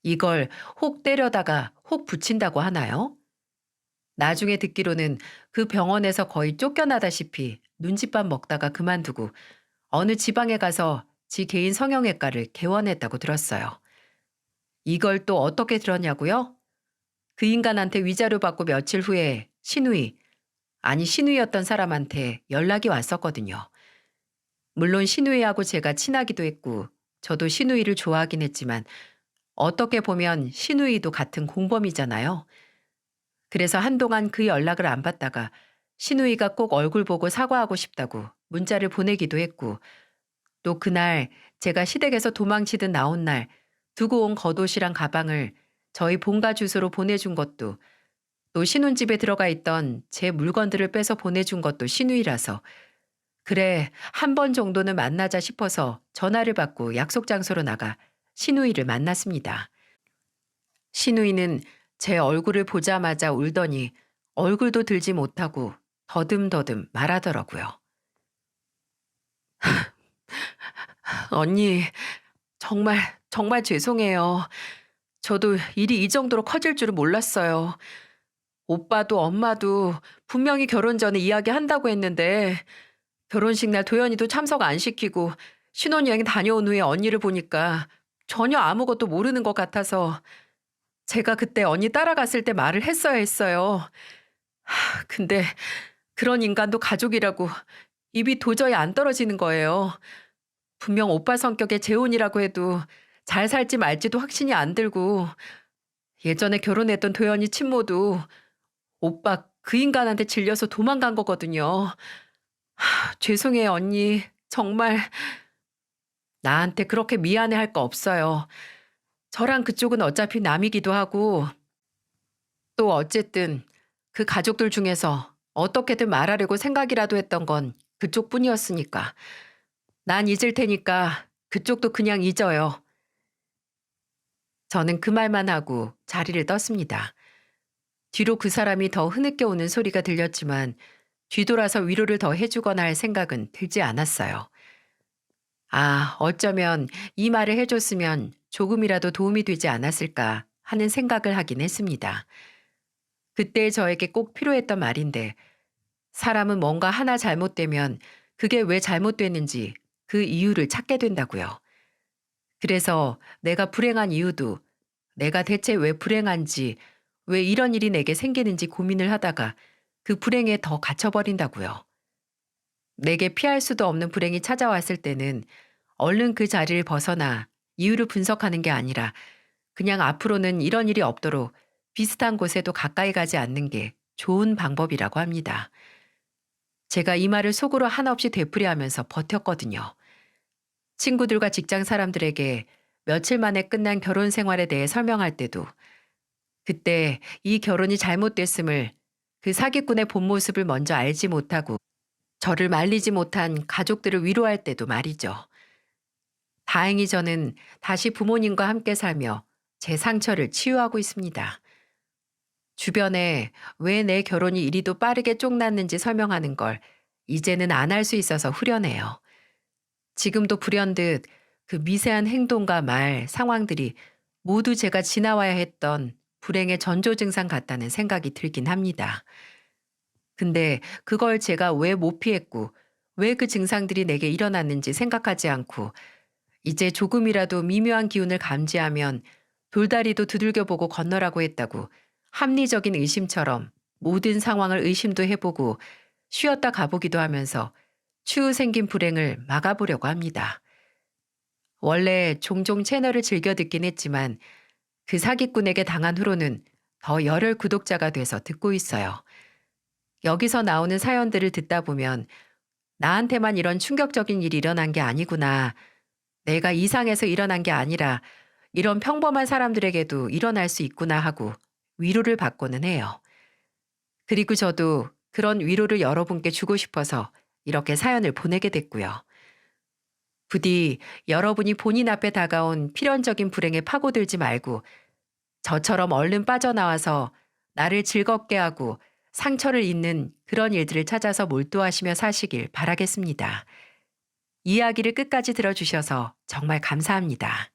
이걸 혹 때려다가 혹 붙인다고 하나요? 나중에 듣기로는 그 병원에서 거의 쫓겨나다시피 눈칫밥 먹다가 그만두고 어느 지방에 가서 지 개인 성형외과를 개원했다고 들었어요. 이걸 또 어떻게 들었냐고요? 그 인간한테 위자료 받고 며칠 후에 신우이였던 사람한테 연락이 왔었거든요. 물론 신우이하고 제가 친하기도 했고 저도 신우이를 좋아하긴 했지만 어떻게 보면 신우이도 같은 공범이잖아요. 그래서 한동안 그 연락을 안 받다가 신우이가 꼭 얼굴 보고 사과하고 싶다고 문자를 보내기도 했고 또 그날 제가 시댁에서 도망치듯 나온 날 두고 온 겉옷이랑 가방을 저희 본가 주소로 보내준 것도 또 신혼집에 들어가 있던 제 물건들을 빼서 보내준 것도 신우이라서 그래, 한 번 정도는 만나자 싶어서 전화를 받고 약속 장소로 나가 신우이를 만났습니다. 신우이는 제 얼굴을 보자마자 울더니 얼굴도 들지 못하고 더듬더듬 말하더라고요. 언니, 정말, 정말 죄송해요. 저도 일이 이 정도로 커질 줄은 몰랐어요. 오빠도 엄마도 분명히 결혼 전에 이야기한다고 했는데 결혼식 날 도연이도 참석 안 시키고 신혼여행 다녀온 후에 언니를 보니까 전혀 아무것도 모르는 것 같아서 제가 그때 언니 따라갔을 때 말을 했어야 했어요. 근데 그런 인간도 가족이라고 입이 도저히 안 떨어지는 거예요. 분명 오빠 성격의 재혼이라고 해도 잘 살지 말지도 확신이 안 들고 예전에 결혼했던 도연이 친모도 오빠 그 인간한테 질려서 도망간 거거든요. 죄송해요, 언니. 정말 나한테 그렇게 미안해할 거 없어요. 저랑 그쪽은 어차피 남이기도 하고 또 어쨌든 그 가족들 중에서 어떻게든 말하려고 생각이라도 했던 건 그쪽뿐이었으니까. 난 잊을 테니까 그쪽도 그냥 잊어요. 저는 그 말만 하고 자리를 떴습니다. 뒤로 그 사람이 더 흐느껴 오는 소리가 들렸지만 뒤돌아서 위로를 더 해주거나 할 생각은 들지 않았어요. 아, 어쩌면 이 말을 해줬으면 조금이라도 도움이 되지 않았을까 하는 생각을 하긴 했습니다. 그때 저에게 꼭 필요했던 말인데 사람은 뭔가 하나 잘못되면 그게 왜 잘못됐는지 그 이유를 찾게 된다고요. 그래서 내가 불행한 이유도 내가 대체 왜 불행한지 왜 이런 일이 내게 생기는지 고민을 하다가 그 불행에 더 갇혀버린다고요. 내게 피할 수도 없는 불행이 찾아왔을 때는 얼른 그 자리를 벗어나 이유를 분석하는 게 아니라 그냥 앞으로는 이런 일이 없도록 비슷한 곳에도 가까이 가지 않는 게 좋은 방법이라고 합니다. 제가 이 말을 속으로 한없이 되풀이하면서 버텼거든요. 친구들과 직장 사람들에게 며칠 만에 끝난 결혼 생활에 대해 설명할 때도 그때 이 결혼이 잘못됐음을 그 사기꾼의 본 모습을 먼저 알지 못하고 저를 말리지 못한 가족들을 위로할 때도 말이죠. 다행히 저는 다시 부모님과 함께 살며 제 상처를 치유하고 있습니다. 주변에 왜 내 결혼이 이리도 빠르게 쫑났는지 설명하는 걸 이제는 안 할 수 있어서 후련해요. 지금도 불현듯 그 미세한 행동과 말, 상황들이 모두 제가 지나와야 했던 불행의 전조 증상 같다는 생각이 들긴 합니다. 근데 그걸 제가 왜 못 피했고 왜 그 증상들이 내게 일어났는지 생각하지 않고 이제 조금이라도 미묘한 기운을 감지하면 돌다리도 두들겨보고 건너라고 했다고 합리적인 의심처럼 모든 상황을 의심도 해보고 쉬었다 가보기도 하면서 추후 생긴 불행을 막아보려고 합니다. 원래 종종 채널을 즐겨 듣긴 했지만 그 사기꾼에게 당한 후로는 더 열혈 구독자가 돼서 듣고 있어요. 여기서 나오는 사연들을 듣다 보면 나한테만 이런 충격적인 일이 일어난 게 아니구나. 내가 이상해서 일어난 게 아니라 이런 평범한 사람들에게도 일어날 수 있구나 하고 위로를 받고는 해요. 그리고 저도 그런 위로를 여러분께 주고 싶어서 이렇게 사연을 보내게 됐고요. 부디 여러분이 본인 앞에 다가온 필연적인 불행에 파고들지 말고 저처럼 얼른 빠져나와서 나를 즐겁게 하고 상처를 잇는 그런 일들을 찾아서 몰두하시며 사시길 바라겠습니다. 이야기를 끝까지 들어주셔서 정말 감사합니다.